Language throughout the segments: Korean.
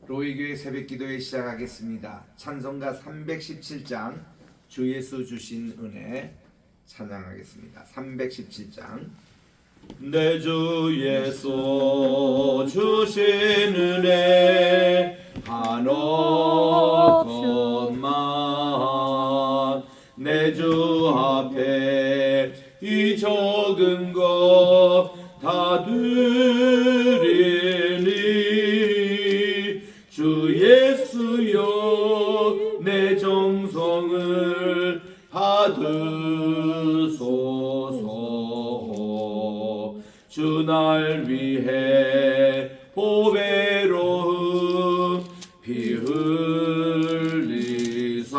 로이교회 새벽기도회 시작하겠습니다. 찬송가 317장 주 예수 주신 은혜 찬양하겠습니다. 317장 내 주 예수 주신 은혜 한없건만 내 주 앞에 이 적은 것 다 드리니 주 예수여 내 정성을 받으소서. 주 날 위해 보배로운 피 흘리사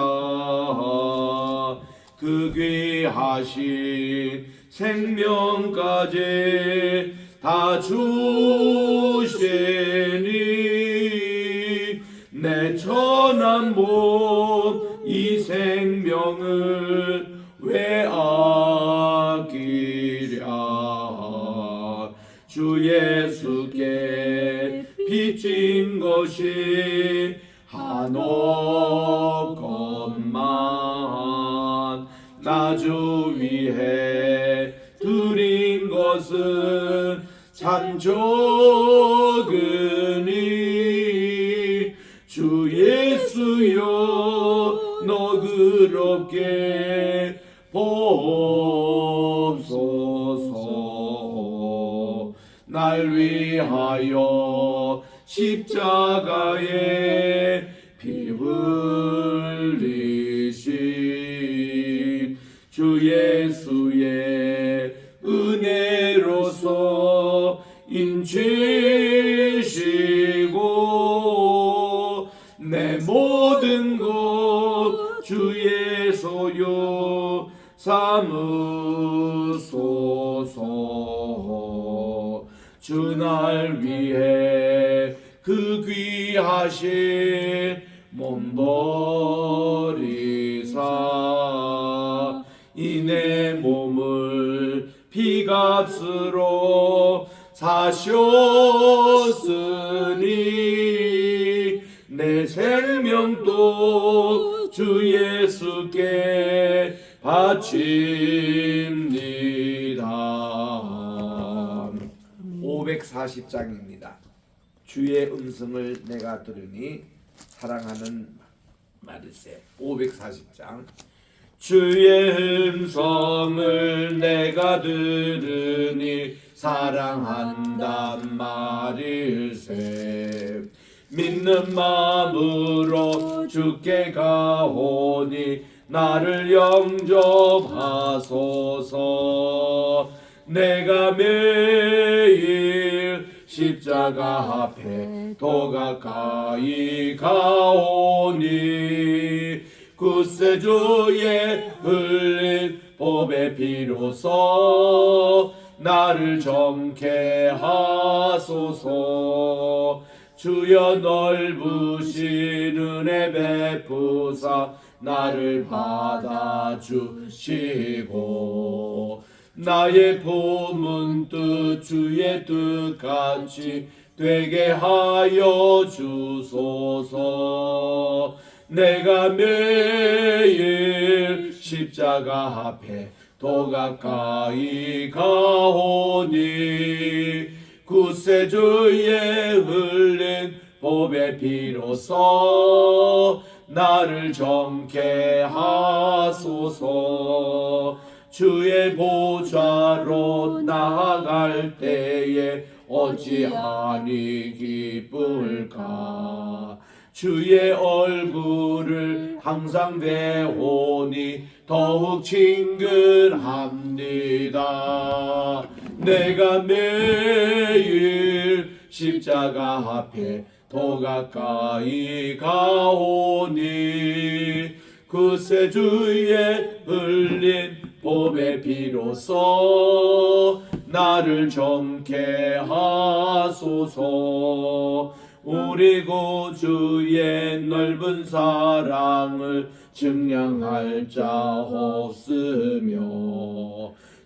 그 귀하신 생명까지 다 주시니 내 천한 몸 이 생명을 왜 아끼랴. 주 예수께 빚진 것이 한없건만 나 주 위해 드린 것은 참 적으니 주 예수여 너그럽게 보옵소서. 날 위하여 십자가에 피 흘리신 주 예수의 은혜로서 인치시고 내 모든 것 주의 소유 삼으소서. 주 날 위해 그 귀하신 몸 버리사 이 내 몸을 피값으로 사셨으니 내 생명도 주 예수께 바칩니다. 540장입니다. 주의 음성을 내가 들으니 사랑하는 마르세. 540장 주의 음성을 내가 들으니 사랑한단 말일세. 믿는 마음으로 주께 가오니 나를 영접하소서. 내가 매일 십자가 앞에 더 가까이 가오니 구세주의 흘린 법의 피로써 나를 정케 하소서. 주여 넓으신 은혜 베푸사 나를 받아주시고 나의 품은 뜻 주의 뜻같이 되게 하여 주소서. 내가 매일 십자가 앞에 더 가까이 가오니 구세주의 흘린 법의 피로써 나를 정케 하소서. 주의 보좌로 나아갈 때에 어찌하니 기쁠까. 주의 얼굴을 항상 배우니 더욱 친근합니다. 내가 매일 십자가 앞에 더 가까이 가오니 구세주의 흘린 법의 피로써 나를 정케 하소서. 우리 구주의 넓은 사랑을 증량할 자 없으며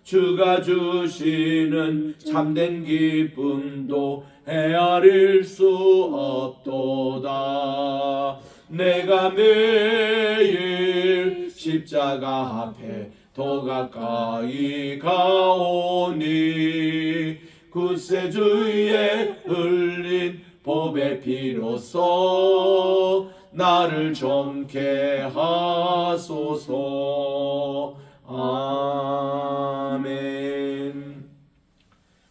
주가 주시는 참된 기쁨도 헤아릴 수 없도다. 하도다. 내가 매일 십자가 앞에 더 가까이 가오니 구세주의 흘린 보배 피로써 나를 정케 하소서. 아멘.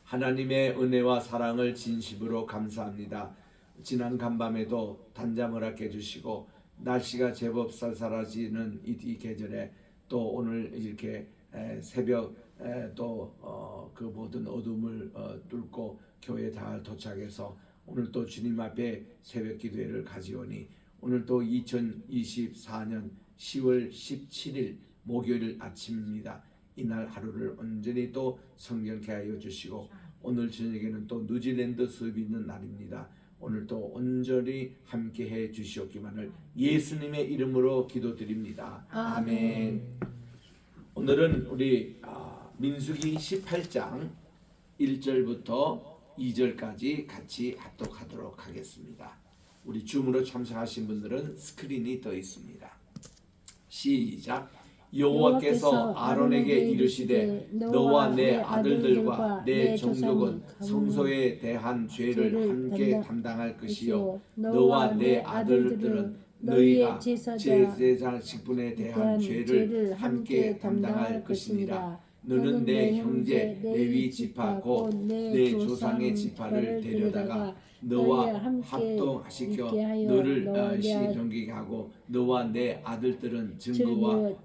하나님의 은혜와 사랑을 진심으로 감사합니다. 지난 간밤에도 단잠을 허락해 주시고 날씨가 제법 쌀쌀해지는 이 계절에 또 오늘 이렇게 새벽 또 그 모든 어둠을 뚫고 교회에 잘 도착해서 오늘 또 주님 앞에 새벽 기도회를 가지오니 오늘 또 2024년 10월 17일 목요일 아침입니다. 이날 하루를 온전히 또 성경케 하여 주시고 오늘 저녁에는 또 뉴질랜드 수업이 있는 날입니다. 오늘 또 온전히 함께 해 주시옵기만을 예수님의 이름으로 기도드립니다. 아멘. 오늘은 우리 민수기 18장 1절부터 2절까지 같이 합독하도록 하겠습니다. 우리 줌으로 참석하신 분들은 스크린이 떠 있습니다. 시작. 여호와께서 아론에게 이르시되 너와 내 아들들과 내 종족은 성소에 대한 죄를 함께 담당할 것이요 너와 내 아들들은 너희가 제사장 직분에 대한 죄를 함께 담당할 것이니라. 너는 내 형제 레위 지파 곧 내 조상의 지파를 데려다가 너와 합동시켜 너를 시정하게 하고 너와 내 아들들은 증거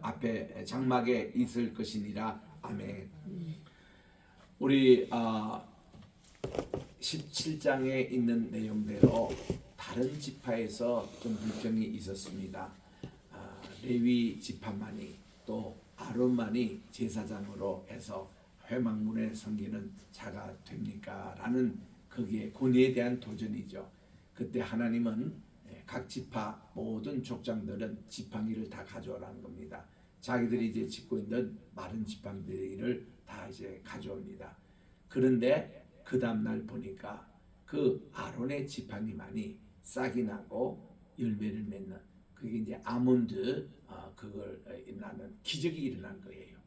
앞에 장막에 있을 것이니라. 아멘. 우리 17장에 있는 내용대로 다른 지파에서 좀 불평이 있었습니다. 레위 지파만이 또 아론만이 제사장으로 해서 회막문에 섬기는 자가 됩니까? 라는 거기에 권위에 대한 도전이죠. 그때 하나님은 각 지파 모든 족장들은 지팡이를 다 가져오라는 겁니다. 자기들이 이제 짓고 있는 마른 지팡이를 다 이제 가져옵니다. 그런데 그 다음날 보니까 그 아론의 지팡이만이 싹이 나고 열매를 맺는 그게 이제 아몬드 그걸 나는 기적이 일어난 거예요.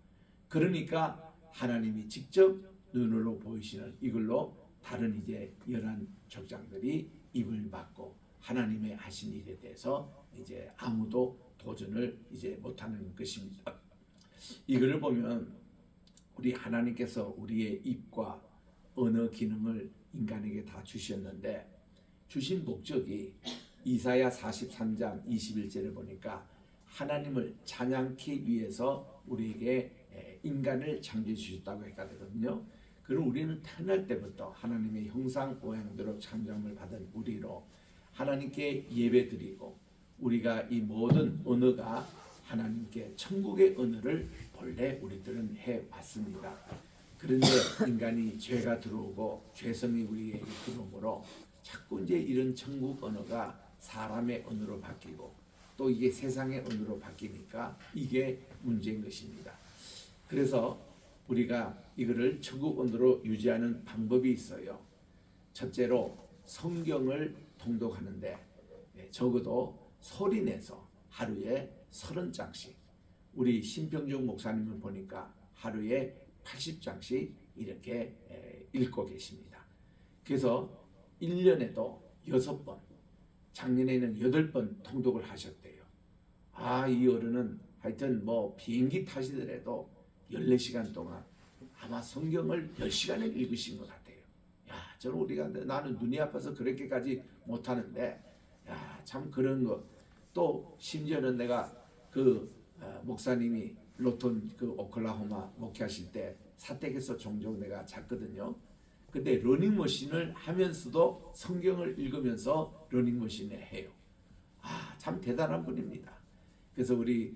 그러니까 하나님이 직접 눈으로 보이시는 이걸로 다른 이제 11 족장들이 입을 막고 하나님의 하신 일에 대해서 이제 아무도 도전을 이제 못하는 것입니다. 이걸 보면 우리 하나님께서 우리의 입과 언어 기능을 인간에게 다 주셨는데 주신 목적이 이사야 43장 21절을 보니까 하나님을 찬양케 위해서 우리에게 인간을 창조해 주셨다고 했거든요. 그럼 우리는 태어날 때부터 하나님의 형상 모양대로 창조함을 받은 우리로 하나님께 예배드리고 우리가 이 모든 언어가 하나님께 천국의 언어를 본래 우리들은 해왔습니다. 그런데 인간이 죄가 들어오고 죄성이 우리에게 들어오므로 자꾸 이제 이런 천국 언어가 사람의 언어로 바뀌고 또 이게 세상의 언어로 바뀌니까 이게 문제인 것입니다. 그래서 우리가 이거를 천국 언어로 유지하는 방법이 있어요. 첫째로 성경을 통독하는데 적어도 소리 내서 하루에 30장씩 우리 신평중 목사님을 보니까 하루에 80장씩 이렇게 읽고 계십니다. 그래서 1년에도 6번 작년에는 8번 통독을 하셨대요. 이 어른은 하여튼 뭐 비행기 타시더라도 14시간 동안 아마 성경을 10시간을 읽으신 것 같아요. 저는 우리가 나는 눈이 아파서 그렇게까지 못하는데 참 그런 거. 또 심지어는 내가 그 목사님이 로톤 그 오클라호마 목회하실 때 사택에서 종종 내가 잤거든요. 근데 러닝머신을 하면서도 성경을 읽으면서 러닝머신에 해요. 참 대단한 분입니다. 그래서 우리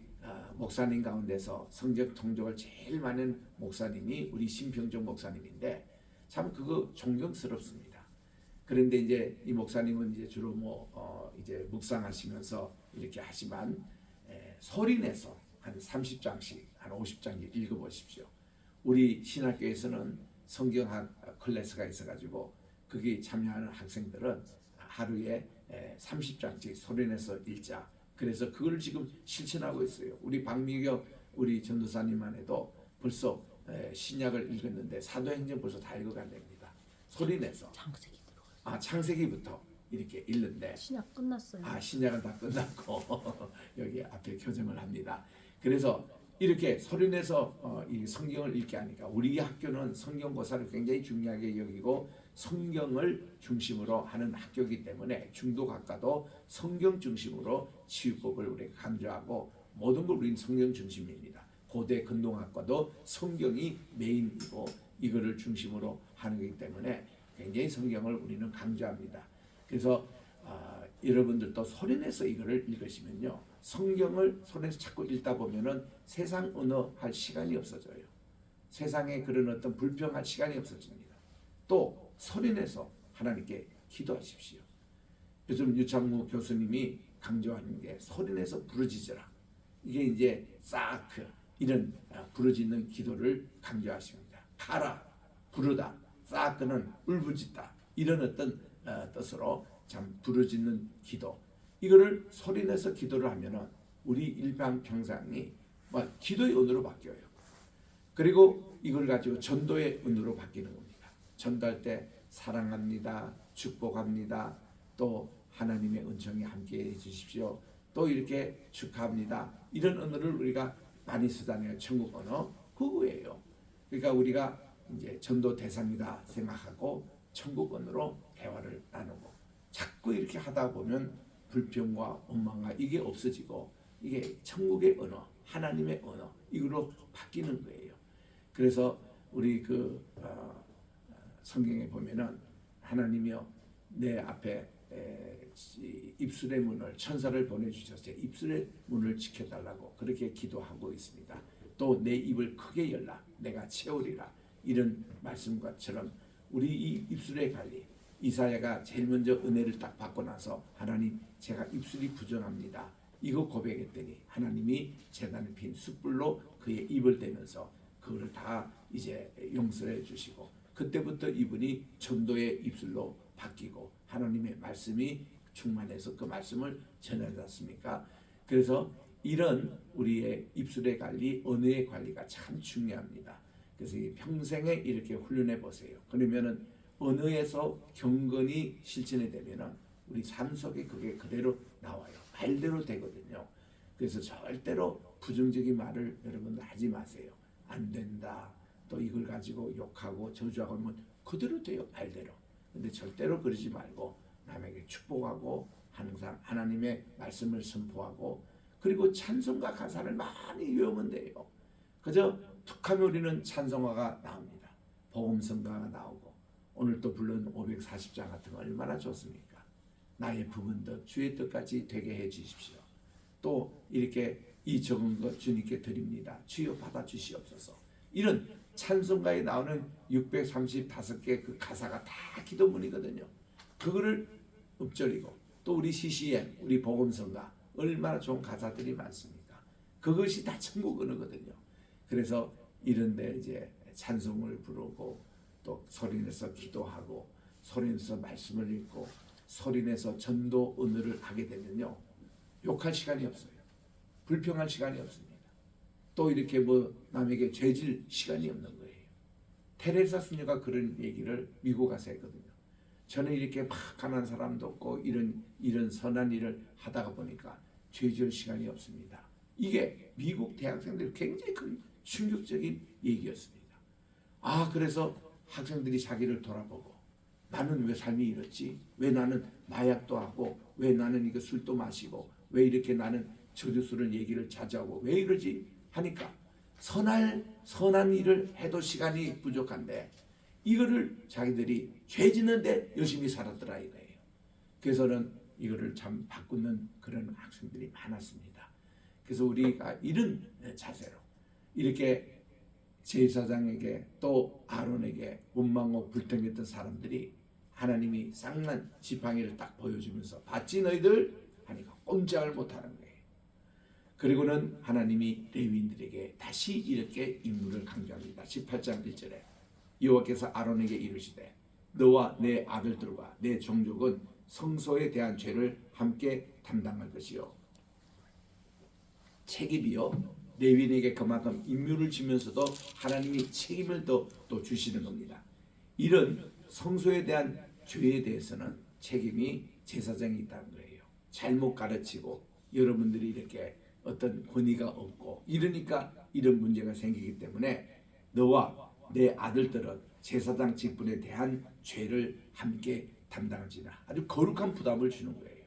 목사님 가운데서 성경 통독을 제일 많은 목사님이 우리 심평종 목사님인데 참 그거 존경스럽습니다. 그런데 이제 이 목사님은 이제 주로 이제 묵상하시면서 이렇게 하지만 소리 내서 한 30장씩 한 50장씩 읽어보십시오. 우리 신학교에서는 성경학 클래스가 있어가지고 거기 참여하는 학생들은 하루에 30장씩 소리내서 읽자. 그래서 그걸 지금 실천하고 있어요. 우리 박미경 우리 전도사님만 해도 벌써 신약을 읽었는데 사도행전 벌써 다 읽어간답니다. 소리내서. 창세기 들어가요. 창세기부터 이렇게 읽는데 신약 끝났어요. 신약은 다 끝났고 여기 앞에 교정을 합니다. 그래서 이렇게 소리내서 이 성경을 읽게 하니까 우리 학교는 성경고사를 굉장히 중요하게 여기고 성경을 중심으로 하는 학교이기 때문에 중독학과도 성경 중심으로 치유법을 우리가 강조하고 모든 걸 우리는 성경 중심입니다. 고대 근동학과도 성경이 메인이고 이거를 중심으로 하는 거기 때문에 굉장히 성경을 우리는 강조합니다. 그래서 여러분들도 소리내서 이거를 읽으시면요, 성경을 소리내서 자꾸 읽다 보면은 세상 언어 할 시간이 없어져요. 세상에 그런 어떤 불평할 시간이 없어집니다. 또 소리내서 하나님께 기도하십시오. 요즘 유창무 교수님이 강조하는 게 소리내서 부르짖으라. 이게 이제 사크 이런 부르짖는 기도를 강조하십니다. 가라, 부르다, 사크는 울부짖다 이런 어떤 뜻으로 참 부르짖는 기도. 이거를 소리내서 기도를 하면은 우리 일반 평상이 기도의 언어로 바뀌어요. 그리고 이걸 가지고 전도의 언어로 바뀌는 겁니다. 전도할 때 사랑합니다, 축복합니다, 또 하나님의 은총이 함께해 주십시오, 또 이렇게 축하합니다. 이런 언어를 우리가 많이 쓰잖아요. 천국 언어 그거예요. 그러니까 우리가 이제 전도 대상이다 생각하고 천국 언어로 대화를 나누고 자꾸 이렇게 하다 보면 불평과 원망과 이게 없어지고 이게 천국의 언어, 하나님의 언어 이걸로 바뀌는 거예요. 그래서 우리 성경에 보면은 하나님이여 내 앞에 입술의 문을 천사를 보내주셔서 입술의 문을 지켜달라고 그렇게 기도하고 있습니다. 또 내 입을 크게 열라 내가 채우리라 이런 말씀과처럼 우리 이 입술의 관리, 이사야가 제일 먼저 은혜를 딱 받고 나서 하나님 제가 입술이 부정합니다 이거 고백했더니 하나님이 제단에 핀 숯불로 그의 입을 대면서 그거를 다 이제 용서해 주시고 그때부터 이분이 전도의 입술로 바뀌고 하나님의 말씀이 충만해서 그 말씀을 전하지 않습니까? 그래서 이런 우리의 입술의 관리, 언어의 관리가 참 중요합니다. 그래서 평생에 이렇게 훈련해 보세요. 그러면은 언어에서 경건이 실천이 되면은 우리 삶 속에 그게 그대로 나와요. 말대로 되거든요. 그래서 절대로 부정적인 말을 여러분들 하지 마세요. 안 된다. 또 이걸 가지고 욕하고 저주하고 하면 그대로 돼요. 말대로. 근데 절대로 그러지 말고 남에게 축복하고 항상 하나님의 말씀을 선포하고 그리고 찬송가 가사를 많이 외우면 돼요. 그저 툭하면 우리는 찬송가가 나옵니다. 복음성가가 나오고 오늘 또 불른 540장 같은 거 얼마나 좋습니까? 나의 부분 더 주의 뜻까지 되게 해 주십시오. 또 이렇게 이 적은 것 주님께 드립니다. 주여 받아 주시옵소서. 이런 찬송가에 나오는 635개 그 가사가 다 기도문이거든요. 그거를 읊조리고 또 우리 CCM, 우리 복음성가 얼마나 좋은 가사들이 많습니까? 그것이 다 천국 언어거든요. 그래서 이런데 이제 찬송을 부르고 또 소리내서 기도하고 소리내서 말씀을 읽고 소리내서 전도 언어를 하게 되면요. 욕할 시간이 없어요. 불평할 시간이 없습니다. 또 이렇게 남에게 죄질 시간이 없는 거예요. 테레사 수녀가 그런 얘기를 미국 가서 했거든요. 저는 이렇게 막 가난한 사람도 없고 이런 선한 일을 하다가 보니까 죄질 시간이 없습니다. 이게 미국 대학생들이 굉장히 큰 충격적인 얘기였습니다. 그래서 학생들이 자기를 돌아보고 나는 왜 삶이 이렇지? 왜 나는 마약도 하고 왜 나는 이거 술도 마시고 왜 이렇게 나는 저주스러운 얘기를 자주 하고 왜 이러지? 하니까 선한 일을 해도 시간이 부족한데 이거를 자기들이 죄 짓는데 열심히 살았더라 이거예요. 그래서는 이거를 참 바꾸는 그런 학생들이 많았습니다. 그래서 우리가 이런 자세로 이렇게 제사장에게 또 아론에게 원망하고 불평했던 사람들이 하나님이 쌍난 지팡이를 딱 보여주면서 봤지 너희들? 하니까 꼼짝을 못하는 거예요. 그리고는 하나님이 레위인들에게 다시 이렇게 임무를 강조합니다. 18장 1절에 여호와께서 아론에게 이르시되 너와 내 아들들과 내 종족은 성소에 대한 죄를 함께 담당할 것이요. 책임이요. 레위인에게 그만큼 임무를 주면서도 하나님이 책임을 또 주시는 겁니다. 이런 성소에 대한 죄에 대해서는 책임이 제사장이 있다는 거예요. 잘못 가르치고 여러분들이 이렇게 어떤 권위가 없고 이러니까 이런 문제가 생기기 때문에 너와 내 아들들은 제사장 직분에 대한 죄를 함께 담당하지라. 아주 거룩한 부담을 주는 거예요.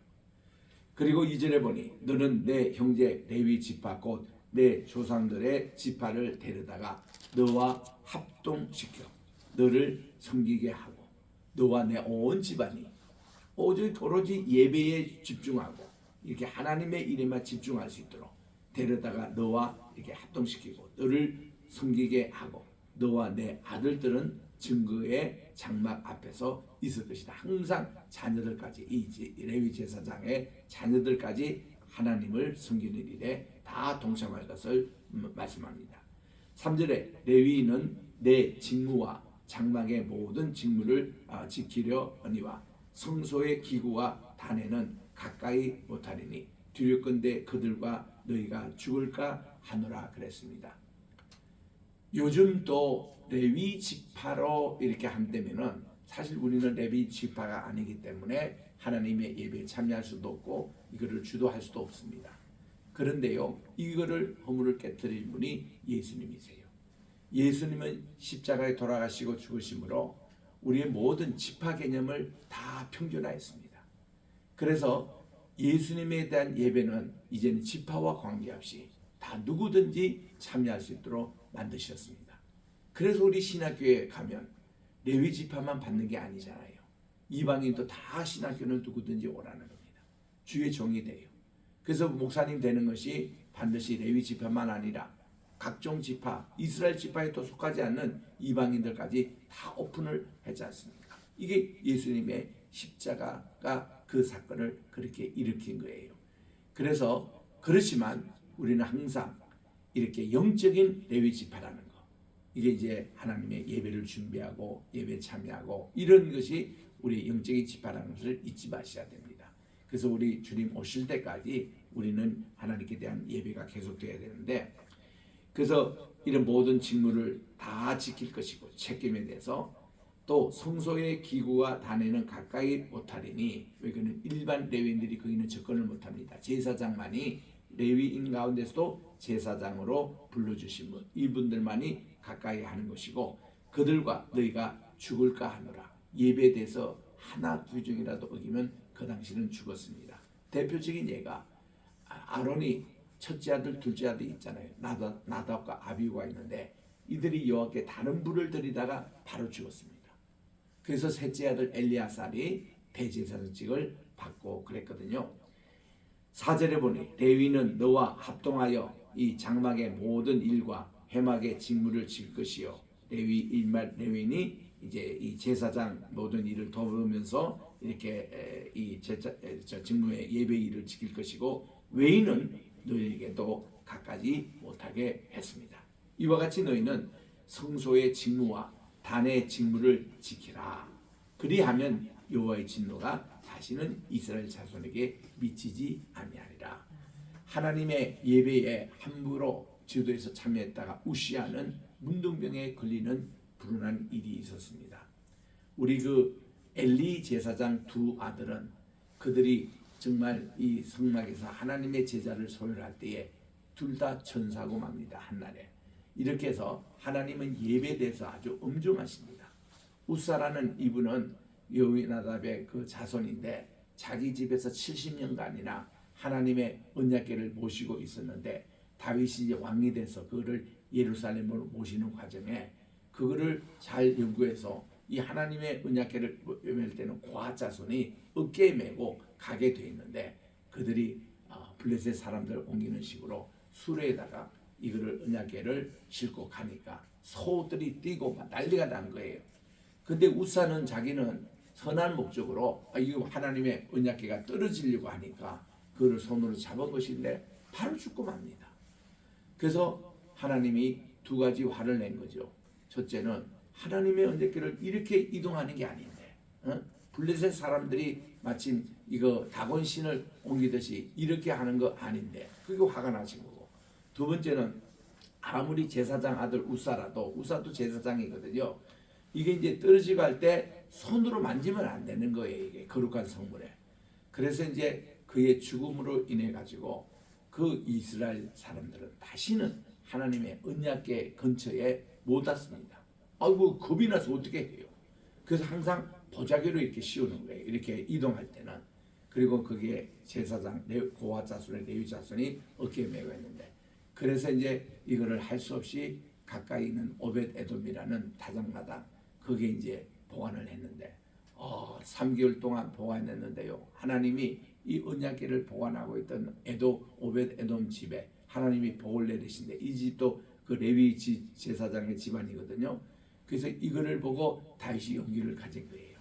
그리고 2절에 보니 너는 내 형제 레위 지파 곧 내 조상들의 지파를 데려다가 너와 합동시켜 너를 섬기게 하고 너와 내 온 집안이 오로지 예배에 집중하고 이렇게 하나님의 일에만 집중할 수 있도록 데려다가 너와 이렇게 합동시키고 너를 섬기게 하고 너와 내 아들들은 증거의 장막 앞에서 있을 것이다. 항상 자녀들까지 이 레위 제사장의 자녀들까지 하나님을 섬기는 일에 다 동참할 것을 말씀합니다. 3절에 레위인은 내 직무와 장막의 모든 직무를 지키려니와 성소의 기구와 단에는 가까이 못하리니 두렵건대 그들과 너희가 죽을까 하노라 그랬습니다. 요즘 또 레위 지파로 이렇게 한다면은 사실 우리는 레위 지파가 아니기 때문에 하나님의 예배에 참여할 수도 없고 이거를 주도할 수도 없습니다. 그런데요, 이거를 허물을 깨뜨릴 분이 예수님이세요. 예수님은 십자가에 돌아가시고 죽으심으로 우리의 모든 지파 개념을 다 평준화했습니다. 그래서 예수님에 대한 예배는 이제는 지파와 관계없이 다 누구든지 참여할 수 있도록 만드셨습니다. 그래서 우리 신학교에 가면 레위 지파만 받는 게 아니잖아요. 이방인도 다 신학교는 누구든지 오라는 겁니다. 주의 종이 돼요. 그래서 목사님 되는 것이 반드시 레위 지파만 아니라 각종 지파, 이스라엘 지파에 또 속하지 않는 이방인들까지 다 오픈을 했지 않습니까? 이게 예수님의 십자가가 그 사건을 그렇게 일으킨 거예요. 그래서 그렇지만 우리는 항상 이렇게 영적인 레위 지파라는 거, 이게 이제 하나님의 예배를 준비하고 예배 참여하고 이런 것이 우리 영적인 지파라는 것을 잊지 마셔야 됩니다. 그래서 우리 주님 오실 때까지 우리는 하나님께 대한 예배가 계속돼야 되는데, 그래서 이런 모든 직무를 다 지킬 것이고 책임에 대해서 또 성소의 기구와 단에는 가까이 못하리니, 왜냐하면 일반 레위인들이 거기는 접근을 못합니다. 제사장만이 레위인 가운데서도 제사장으로 불러주신 분, 이분들만이 가까이 하는 것이고 그들과 너희가 죽을까 하노라. 예배에 대해서 하나 규정이라도 어기면 그 당시는 죽었습니다. 대표적인 예가 아론이 첫째 아들, 둘째 아들 있잖아요. 나답과 아비후가 있는데 이들이 여호와께 다른 불을 드리다가 바로 죽었습니다. 그래서 셋째 아들 엘리아살이 대제사장직을 받고 그랬거든요. 4절에 보니 레위는 너와 합동하여 이 장막의 모든 일과 회막의 직무를 질 것이요. 레위인이 이제 이 제사장 모든 일을 도우면서 이렇게 이 직무의 예배 일을 지킬 것이고, 외인은 너희에게도 가까이 못하게 했습니다. 이와 같이 너희는 성소의 직무와 단의 직무를 지키라. 그리하면 여호와의 진노가 다시는 이스라엘 자손에게 미치지 아니하리라. 하나님의 예배에 함부로 지도에서 참여했다가 우시아는 문둥병에 걸리는 불운한 일이 있었습니다. 우리 그 엘리 제사장 두 아들은 그들이 정말 이 성막에서 하나님의 제자를 소멸할 때에 둘 다 전사하고 맙니다. 한날에. 이렇게 해서 하나님은 예배에 대해서 아주 엄중하십니다. 우사라는 이분은 여호나답의 그 자손인데 자기 집에서 70년간이나 하나님의 언약궤를 모시고 있었는데 다윗이 왕이 돼서 그거를 예루살렘으로 모시는 과정에 그거를 잘 연구해서 이 하나님의 언약궤를 맬 때는 고아 자손이 어깨에 메고 가게 돼 있는데 그들이 블레셋 사람들 옮기는 식으로 수레에다가 이거를 언약궤를 싣고 가니까 소들이 뛰고 막 난리가 난 거예요. 근데 우사는 자기는 선한 목적으로 이거 하나님의 언약궤가 떨어지려고 하니까 그를 손으로 잡은 것인데 바로 죽고 맙니다. 그래서 하나님이 두 가지 화를 낸 거죠. 첫째는 하나님의 언약궤를 이렇게 이동하는 게 아닌데 블레셋 사람들이 마침 이거 다곤신을 옮기듯이 이렇게 하는 거 아닌데 그게 화가 나신 거고, 두 번째는 아무리 제사장 아들 우사라도 우사도 제사장이거든요. 이게 이제 떨어지고 할 때 손으로 만지면 안 되는 거예요. 이게 거룩한 성물에. 그래서 이제 그의 죽음으로 인해 가지고 그 이스라엘 사람들은 다시는 하나님의 언약궤 근처에 못 왔습니다. 아이고 겁이 나서 어떻게 해요? 그래서 항상 보자기로 이렇게 씌우는 거예요. 이렇게 이동할 때는. 그리고 거기에 제사장 고핫 자손의 레위 자손이 어깨에 메고 있는데, 그래서 이제 이거를 할 수 없이 가까이 있는 오벳 에돔이라는 다장마당 거기에 이제 보관을 했는데 3개월 동안 보관했는데요. 하나님이 이 언약궤를 보관하고 있던 오벳 에돔 집에 하나님이 복을 내리신데, 이 집도 그 레위 제사장의 집안이거든요. 그래서 이거를 보고 다윗이 용기를 가진 거예요.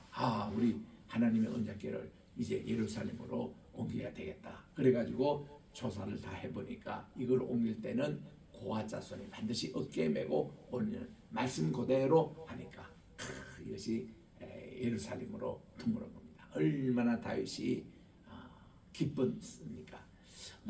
우리 하나님의 언약궤를 이제 예루살렘으로 옮겨야 되겠다. 그래가지고 조사를 다 해보니까 이걸 옮길 때는 고핫 자손이 반드시 어깨에 메고 오는 말씀 그대로 하니까 이것이 예루살렘으로 드물은 겁니다. 얼마나 다윗이 기뻤습니까?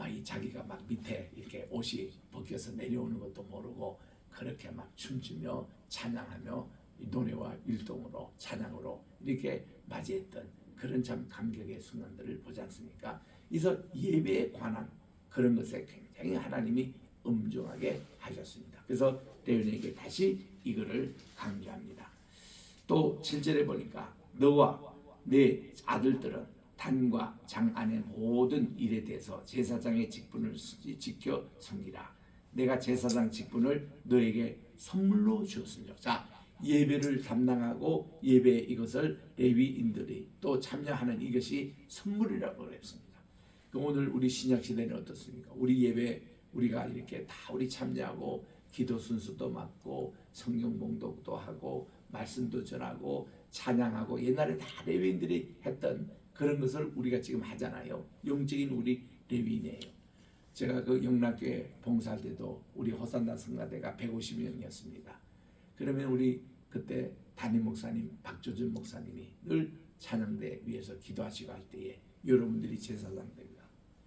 이 자기가 막 밑에 이렇게 옷이 벗겨서 내려오는 것도 모르고 그렇게 막 춤추며 찬양하며 노래와 율동으로 찬양으로 이렇게 맞이했던 그런 참 감격의 순간들을 보지 않습니까? 그래서 예배에 관한 그런 것에 굉장히 하나님이 엄중하게 하셨습니다. 그래서 레위인에게 다시 이거를 강조합니다. 또 7절에 보니까 너와 내 아들들은 단과 장 안의 모든 일에 대해서 제사장의 직분을 지켜 섬기라. 내가 제사장 직분을 너에게 선물로 주었으며. 자, 예배를 담당하고 예배 이것을 레위인들이 또 참여하는 이것이 선물이라고 그랬습니다. 오늘 우리 신약 시대는 어떻습니까? 우리 예배 우리가 이렇게 다 우리 참여하고 기도 순서도 맡고 성경 봉독도 하고 말씀도 전하고 찬양하고 옛날에 다 레위인들이 했던 그런 것을 우리가 지금 하잖아요. 영적인 우리 레위인이에요. 제가 그 영락교회 봉사할 때도 우리 호산나 성가대가 150명이었습니다. 그러면 우리 그때 담임 목사님 박조준 목사님이 늘 찬양대 위에서 기도하시고 할 때에 여러분들이 제사장입니다.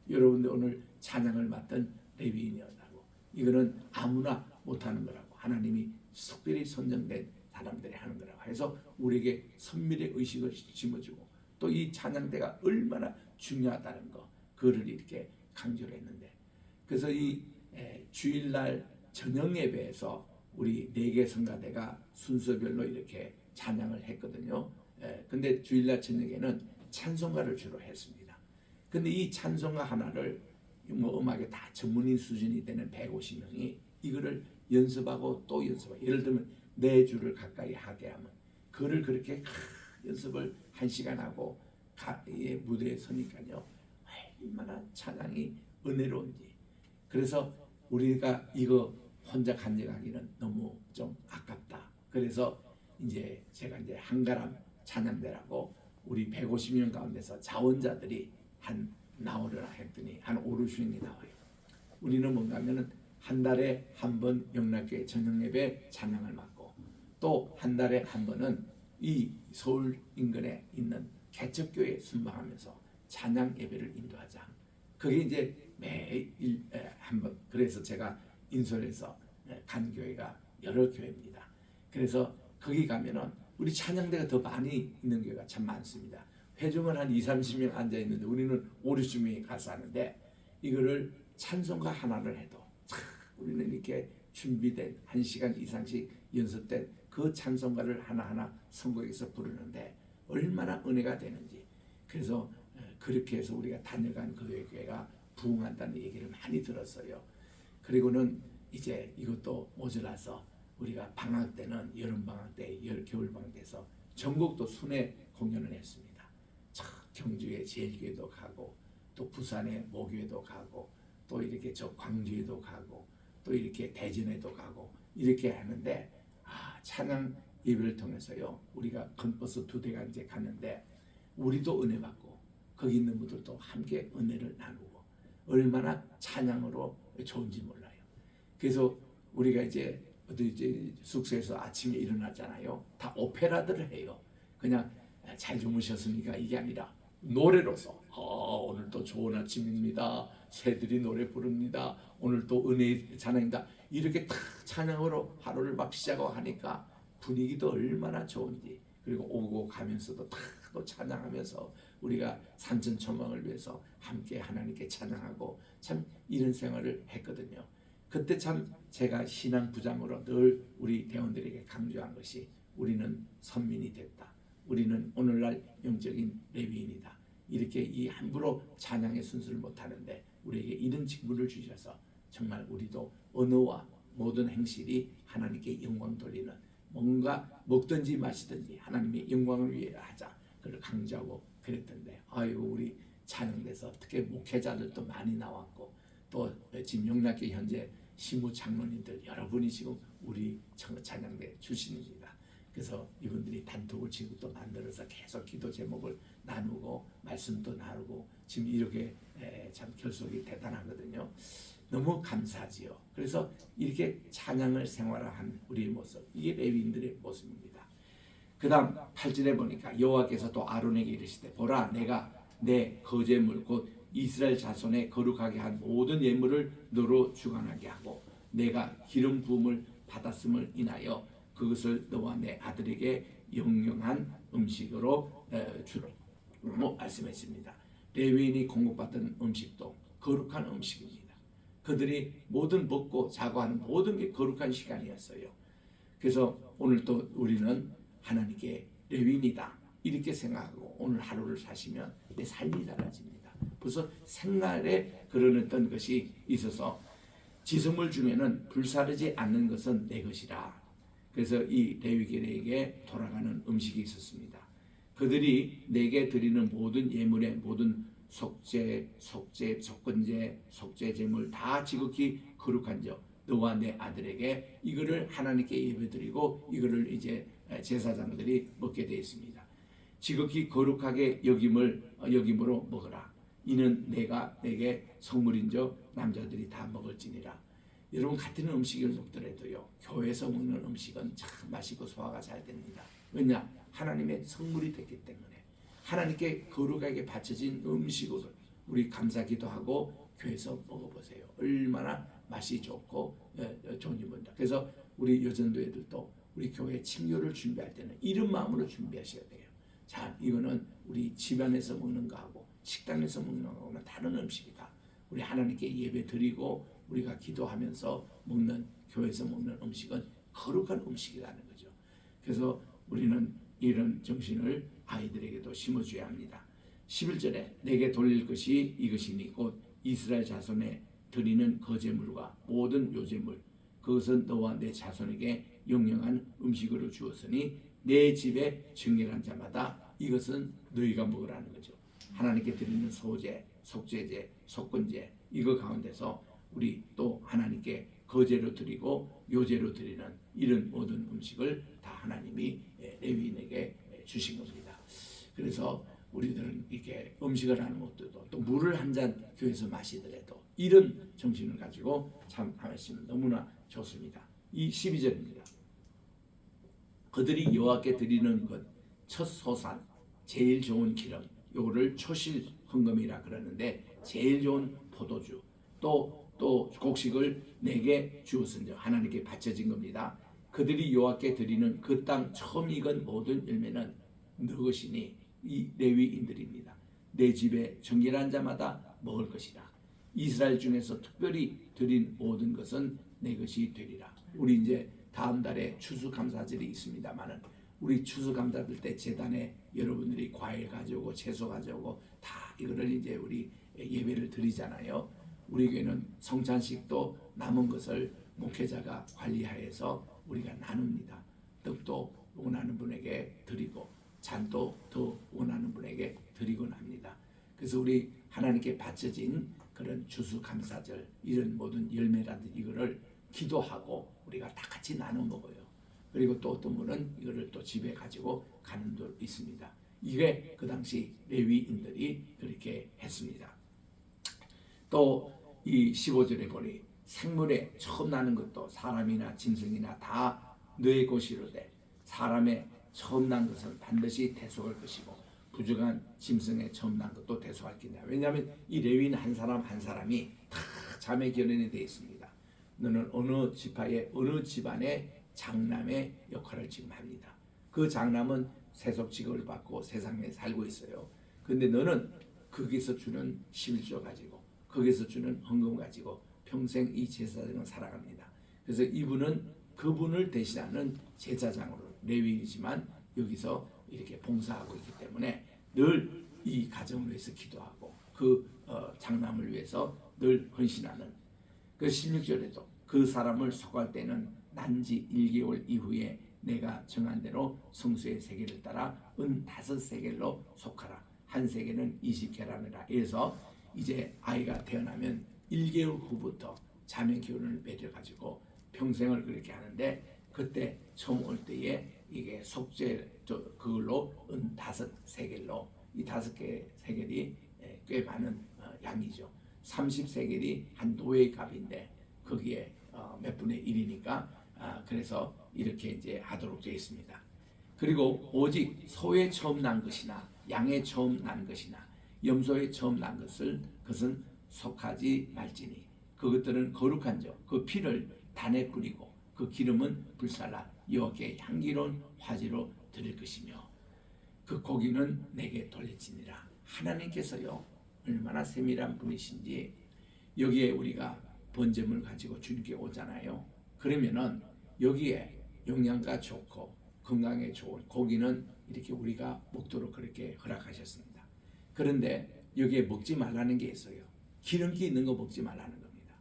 여러분들 오늘 찬양을 맡은 레위인이었다고. 이거는 아무나 못하는 거라고. 하나님이 특별히 선정된 사람들이 하는 거라고 해서 우리에게 선밀의 의식을 심어주고 또 이 찬양대가 얼마나 중요하다는 거 그를 이렇게 강조를 했는데, 그래서 이 주일날 저녁 예배에서 우리 4개 성가대가 순서별로 이렇게 찬양을 했거든요. 근데 주일날 저녁에는 찬송가를 주로 했습니다. 근데 이 찬송가 하나를 음악에 다 전문인 수준이 되는 150명이 이거를 연습하고 또 연습하고, 예를 들면 4주를 가까이 하게 하면 그를 그렇게 연습을 1시간 하고 무대에 서니까요, 얼마나 찬양이 은혜로운지. 그래서 우리가 이거 혼자 간직하기는 너무 좀 아깝다. 그래서 이제 제가 이제 한가람 찬양대라고 우리 150명 가운데서 자원자들이 나오려나 했더니 한 5, 60명이 나와요. 우리는 뭔가 하면은 한 달에 한 번 영락교회 저녁예배 찬양을 맡고 또 한 달에 한 번은 이 서울 인근에 있는 개척교회에 순방하면서 찬양 예배를 인도하자. 그게 이제 매일 한 번. 그래서 제가 인솔에서 간 교회가 여러 교회입니다. 그래서 거기 가면은 우리 찬양대가 더 많이 있는 교회가 참 많습니다. 회중은 한 2, 30명 앉아 있는데 우리는 5, 60명이 가서 하는데, 이거를 찬송가 하나를 해도 우리는 이렇게 준비된 1시간 이상씩 연습된 그 찬송가를 하나하나 선곡해서 부르는데 얼마나 은혜가 되는지. 그래서 그렇게 해서 우리가 다녀간 그 교회가 부흥한다는 얘기를 많이 들었어요. 그리고는 이제 이것도 모자라서 우리가 방학 때는 여름방학 때, 겨울방학 때서 전국도 순회 공연을 했습니다. 경주에 제일교회도 가고 또 부산에 모교회도 가고 또 이렇게 저 광주에도 가고 또 이렇게 대전에도 가고 이렇게 하는데, 찬양 예배를 통해서요 우리가 건버스 2대가 이제 갔는데 우리도 은혜 받고 거기 있는 분들도 함께 은혜를 나누고 얼마나 찬양으로 좋은지 몰라요. 그래서 우리가 이제 어디 이제 숙소에서 아침에 일어나잖아요. 다 오페라들을 해요. 그냥 잘 주무셨습니까? 이게 아니라 노래로서 오늘 또 좋은 아침입니다. 새들이 노래 부릅니다. 오늘 또 은혜의 찬양입니다. 이렇게 탁 찬양으로 하루를 막 시작하니까 분위기도 얼마나 좋은지, 그리고 오고 가면서도 탁 또 찬양하면서 우리가 산천초망을 위해서 함께 하나님께 찬양하고 참 이런 생활을 했거든요. 그때 참 제가 신앙 부장으로 늘 우리 대원들에게 강조한 것이 우리는 선민이 됐다. 우리는 오늘날 영적인 레위인이다. 이렇게 이 함부로 찬양의 순서를 못하는데 우리에게 이런 직분을 주셔서 정말 우리도 언어와 모든 행실이 하나님께 영광 돌리는, 뭔가 먹든지 마시든지 하나님의 영광을 위해 하자, 그걸 강조하고 그랬던데, 아이고 우리 찬양대에서 특히 목회자들도 많이 나왔고, 또 지금 영락교 현재 시무 장로님들 여러분이 지금 우리 찬양대 출신입니다. 그래서 이분들이 단톡을 지금 또 만들어서 계속 기도 제목을 나누고 말씀도 나누고 지금 이렇게 참 결속이 대단하거든요. 너무 감사하지요. 그래서 이렇게 찬양을 생활화한 우리의 모습, 이게 레위인들의 모습입니다. 그 다음 8절에 보니까 여호와께서 또 아론에게 이르시되, 보라 내가 내 거제물 곧 이스라엘 자손의 거룩하게 한 모든 예물을 너로 주관하게 하고 내가 기름 부음을 받았음을 인하여 그것을 너와 내 아들에게 영영한 음식으로 주로 말씀했습니다. 레위인이 공급받던 음식도 거룩한 음식입니다. 그들이 모든 먹고 자고 하는 모든 게 거룩한 시간이었어요. 그래서 오늘 또 우리는 하나님께 레위인이다 이렇게 생각하고 오늘 하루를 사시면 내 삶이 달라집니다. 벌써 생활에 그런 어떤 것이 있어서 지성을 주면은 불사르지 않는 것은 내 것이라. 그래서 이 레위계에게 돌아가는 음식이 있었습니다. 그들이 내게 드리는 모든 예물의 모든 속죄, 속건제, 속죄 제물 다 지극히 거룩한 적 너와 내 아들에게 이거를 하나님께 예배드리고 이거를 이제 제사장들이 먹게 되어 있습니다. 지극히 거룩하게 여김으로 먹으라. 이는 내가 내게 성물인적 남자들이 다 먹을지니라. 여러분 같은 음식을 먹더라도요, 교회에서 먹는 음식은 참 맛있고 소화가 잘 됩니다. 왜냐? 하나님의 성물이 됐기 때문에. 하나님께 거룩하게 바쳐진 음식으로 우리 감사기도 하고 교회에서 먹어보세요. 얼마나 맛이 좋고 좋은지 모른다. 그래서 우리 여전도애들도 우리 교회 친교를 준비할 때는 이런 마음으로 준비하셔야 돼요. 자, 이거는 우리 집안에서 먹는 거하고 식당에서 먹는 거하고는 다른 음식이다. 우리 하나님께 예배 드리고 우리가 기도하면서 먹는, 교회에서 먹는 음식은 거룩한 음식이라는 거죠. 그래서 우리는 이런 정신을 아이들에게도 심어줘야 합니다. 11절에 내게 돌릴 것이 이것이니 곧 이스라엘 자손에 드리는 거제물과 모든 요제물 그것은 너와 내 자손에게 영영한 음식으로 주었으니 내 집에 정결한 자마다 이것은 너희가 먹으라는 거죠. 하나님께 드리는 소제, 속죄제, 속건제 이거 가운데서 우리 또 하나님께 거제로 드리고 요제로 드리는 이런 모든 음식을 다 하나님이 레위인에게 주신 겁니다. 그래서 우리들은 이렇게 음식을 하는 것도 또 물을 한 잔 교회에서 마시더라도 이런 정신을 가지고 참 하시면 너무나 좋습니다. 이 12절입니다. 그들이 여호와께 드리는 것 첫 소산 제일 좋은 기름 요거를 초실 헌금이라 그러는데 제일 좋은 포도주 또 곡식을 내게 주었은즉 하나님께 바쳐진 겁니다. 그들이 여호와께 드리는 그 땅 처음 익은 모든 열매는 너 것이니 이 레위인들입니다. 내 집에 정결한 자마다 먹을 것이라. 이스라엘 중에서 특별히 드린 모든 것은 내 것이 되리라. 우리 이제 다음 달에 추수감사절이 있습니다만은 우리 추수감사절 때 제단에 여러분들이 과일 가져오고 채소 가져오고 다 이거를 이제 우리 예배를 드리잖아요. 우리 교회는 성찬식도 남은 것을 목회자가 관리하여서 우리가 나눕니다. 떡도 원하는 분에게 드리고 잔도 더 원하는 분에게 드리곤 합니다. 그래서 우리 하나님께 바쳐진 그런 추수감사절 이런 모든 열매라든지 이거를 기도하고 우리가 다 같이 나눠 먹어요. 그리고 또 어떤 분은 이거를 또 집에 가지고 가는 도 있습니다. 이게 그 당시 레위인들이 그렇게 했습니다. 또 이 15절에 보니 생물에 처음 나는 것도 사람이나 짐승이나 다 너의 것이로되 사람의 처음 난 것은 반드시 대속할 것이고 부족한 짐승에 처음 난 것도 대속할 것이냐. 왜냐하면 이 레위인 한 사람 한 사람이 다 자매 결연이 되어 있습니다. 너는 어느 지파의 어느 집안의 장남의 역할을 지금 합니다. 그 장남은 세속 직업을 받고 세상에 살고 있어요. 근데 너는 거기서 주는 11조 가지고 거기서 주는 헌금 가지고 평생 이 제사장을 살아갑니다. 그래서 이분은 그분을 대신하는 제사장으로 레위이지만 여기서 이렇게 봉사하고 있기 때문에 늘 이 가정을 위해서 기도하고 그 장남을 위해서 늘 헌신하는 그 16절에도 그 사람을 속할 때는 난지 1개월 이후에 내가 정한 대로 성수의 세겔을 따라 은 5세겔로 속하라. 한 세겔은 20계란이라. 그래서 이제 아이가 태어나면 1개월 후부터 자매 결혼을 맺어가지고 평생을 그렇게 하는데 그때 처음 올 때에 이게 속죄 그걸로 은 5세겔로 이 5개 세겔이 꽤 많은 양이죠. 30세겔이 한 노예 값인데 거기에 몇 분의 1이니까 그래서 이렇게 이제 하도록 되어 있습니다. 그리고 오직 소에 처음 난 것이나 양에 처음 난 것이나 염소에 처음 난 그것은 속하지 말지니 그것들은 거룩한 적 그 피를 단에 뿌리고 그 기름은 불살라 여호와께 향기로운 화제로 드릴 것이며 그 고기는 내게 돌릴지니라. 하나님께서요 얼마나 세밀한 분이신지 여기에 우리가 번제물 가지고 주님께 오잖아요. 그러면은 여기에 영양가 좋고 건강에 좋은 고기는 이렇게 우리가 먹도록 그렇게 허락하셨습니다. 그런데 여기에 먹지 말라는 게 있어요. 기름기 있는 거 먹지 말라는 겁니다.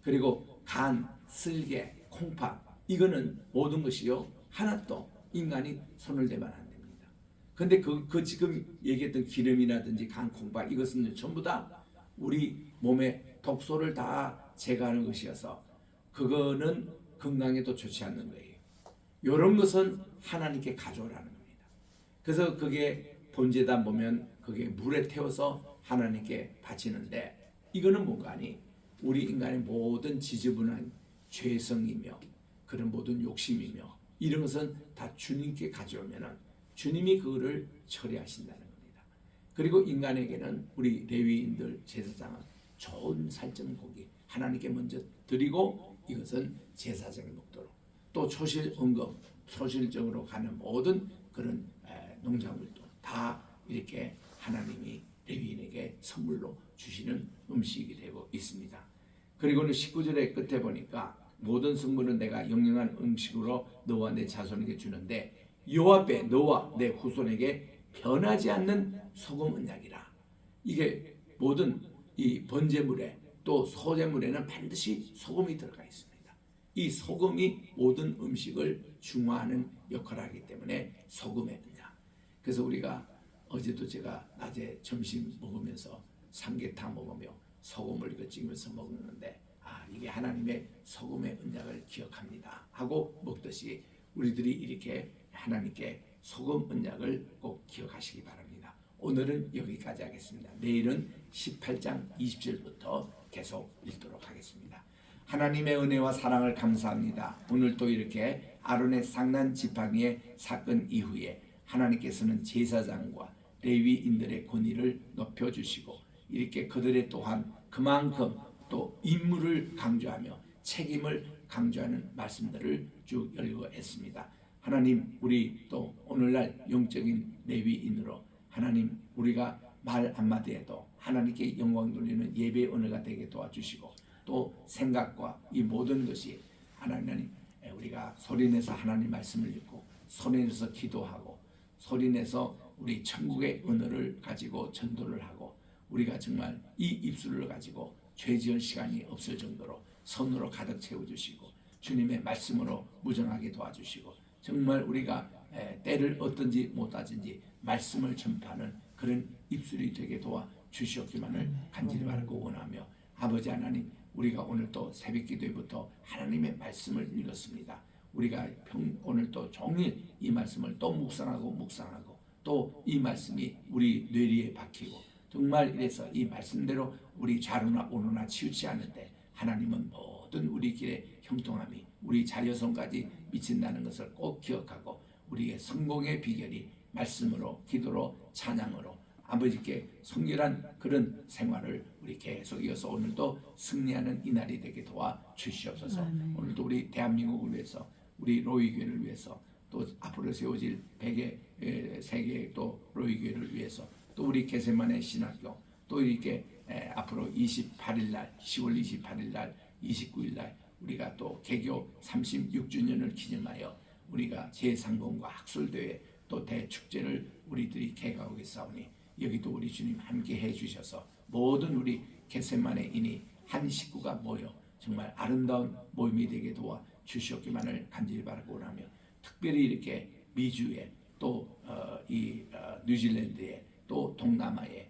그리고 간, 쓸개, 콩팥 이거는 모든 것이요 하나도 인간이 손을 대면 안 됩니다. 근데 그 지금 얘기했던 기름이라든지 간, 콩팥 이것은 전부 다 우리 몸에 독소를 다 제거하는 것이어서 그거는 건강에도 좋지 않는 거예요. 이런 것은 하나님께 가져오라는 겁니다. 그래서 그게 번제단 보면 그게 물에 태워서 하나님께 바치는데 이거는 뭔가 하니 우리 인간의 모든 지저분한 죄성이며 그런 모든 욕심이며 이런 것은 다 주님께 가져오면은 주님이 그거를 처리하신다는 겁니다. 그리고 인간에게는 우리 레위인들 제사장은 좋은 살점 고기 하나님께 먼저 드리고 이것은 제사장이 먹도록 또 초실 언금 초실적으로 가는 모든 그런 농작물도 다 이렇게 하나님이 레위인에게 선물로 주시는 음식이 되고 있습니다. 그리고는 19절의 끝에 보니까 모든 성물은 내가 영영한 음식으로 너와 내 자손에게 주는데 여호와 앞에 너와 내 후손에게 변하지 않는 소금 언약이라. 이게 모든 이 번제물에 또 소제물에는 반드시 소금이 들어가 있습니다. 이 소금이 모든 음식을 중화하는 역할을 하기 때문에 소금의 언약. 그래서 우리가 어제도 제가 낮에 점심 먹으면서 삼계탕 먹으며 소금을 이거 찍으면서 먹는데 이게 하나님의 소금의 언약을 기억합니다 하고 먹듯이 우리들이 이렇게 하나님께 소금 언약을 꼭 기억하시기 바랍니다. 오늘은 여기까지 하겠습니다. 내일은 18장 20절부터 계속 읽도록 하겠습니다. 하나님의 은혜와 사랑을 감사합니다. 오늘 또 이렇게 아론의 상난 지팡이의 사건 이후에 하나님께서는 제사장과 레위인들의 권위를 높여주시고 이렇게 그들의 또한 그만큼 또 임무를 강조하며 책임을 강조하는 말씀들을 쭉 열거했습니다. 하나님 우리 또 오늘날 영적인 레위인으로 하나님 우리가 말 한마디에도 하나님께 영광 돌리는 예배의 언어가 되게 도와주시고 또 생각과 이 모든 것이 하나님 우리가 소리내서 하나님 말씀을 읽고 소리내서 기도하고 소리내서 우리 천국의 언어를 가지고 전도를 하고 우리가 정말 이 입술을 가지고 죄 지을 시간이 없을 정도로 선으로 가득 채워주시고 주님의 말씀으로 무정하게 도와주시고 정말 우리가 때를 어떤지 못하든지 말씀을 전파하는 그런 입술이 되게 도와주시옵기만을 간절히 바라고 원하며 아버지 하나님 우리가 오늘 또 새벽 기도회부터 하나님의 말씀을 읽었습니다. 우리가 오늘 또 종일 이 말씀을 또 묵상하고 또 이 말씀이 우리 뇌리에 박히고 정말 이래서 이 말씀대로 우리 좌로나 우로나 치우치 않는데 하나님은 모든 우리 길의 형통함이 우리 자녀손까지 미친다는 것을 꼭 기억하고 우리의 성공의 비결이 말씀으로, 기도로, 찬양으로 아버지께 성결한 그런 생활을 우리 계속 이어서 오늘도 승리하는 이 날이 되게 도와 주시옵소서. 오늘도 우리 대한민국을 위해서, 우리 로이교회를 위해서, 또 앞으로 세워질 100개 세계 또 로이교회를 위해서, 또 우리 게세마네 신학교, 또 이렇게 앞으로 28일 날, 10월 28일 날, 29일 날 우리가 또 개교 36주년을 기념하여 우리가 제3공과 학술대회 또 대축제를 우리들이 개각하겠사오니 여기도 우리 주님 함께 해주셔서 모든 우리 게세마네인이 한 식구가 모여 정말 아름다운 모임이 되게 도와 주시옵기만을 간절히 바라고 원하며, 특별히 이렇게 미주에 또 뉴질랜드에 또 동남아에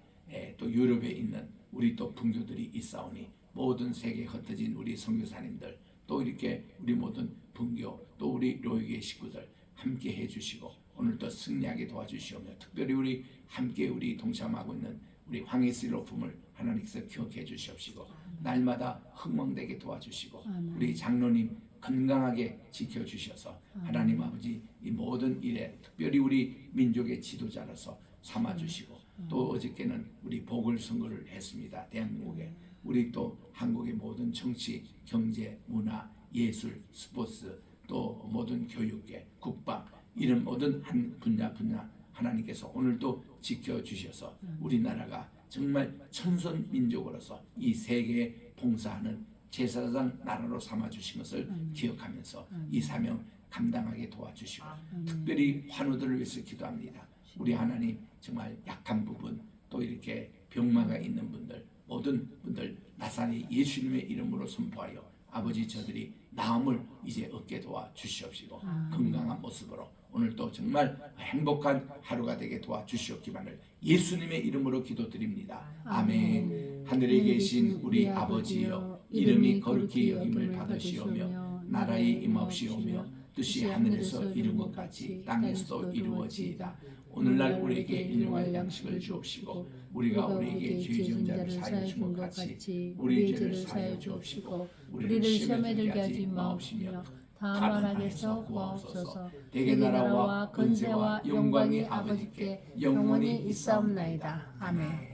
또 유럽에 있는 우리 또 분교들이 있사오니 모든 세계에 흩어진 우리 선교사님들, 또 이렇게 우리 모든 분교, 또 우리 로이교회 식구들 함께 해주시고 오늘도 승리하게 도와주시오며, 특별히 우리 함께 우리 동참하고 있는 우리 황희슬 로품을 하나님께서 기억해 주시옵시고 날마다 흥망되게 도와주시고 우리 장로님 건강하게 지켜주셔서 하나님 아버지 이 모든 일에 특별히 우리 민족의 지도자로서 삼아주시고, 또 어저께는 우리 보궐선거를 했습니다. 대한민국에 우리 또 한국의 모든 정치, 경제, 문화, 예술, 스포츠, 또 모든 교육계, 국방 이런 모든 한 분야 하나님께서 오늘도 지켜주셔서 우리나라가 정말 천선민족으로서 이 세계에 봉사하는 제사장 나라로 삼아주신 것을 기억하면서 이 사명 감당하게 도와주시고 특별히 환우들을 위해서 기도합니다. 우리 하나님 정말 약한 부분, 또 이렇게 병마가 있는 분들, 모든 분들 나사렛 예수님의 이름으로 선포하여 아버지 저들이 나음을 이제 얻게 도와 주시옵시고 건강한 모습으로 오늘도 정말 행복한 하루가 되게 도와 주시옵기만을 예수님의 이름으로 기도드립니다. 아멘. 하늘에 계신 우리 아버지여, 이름이 거룩히 여김을 받으시오며 나라의 임하옵시오며 뜻이 하늘에서 이룬 것 같이 땅에서도 이루어지이다. 오늘날 우리에게 일용할 양식을 주옵시고 우리가 우리에게 죄 지은 자를 사하여 준 것 같이 우리 죄를 사하여 주옵시고 우리를 시험에 들게 하지 마옵시며 다만 악에서 구하옵소서. 대개 나라와 권세와 영광이 아버지께 영원히 있사옵나이다. 아멘.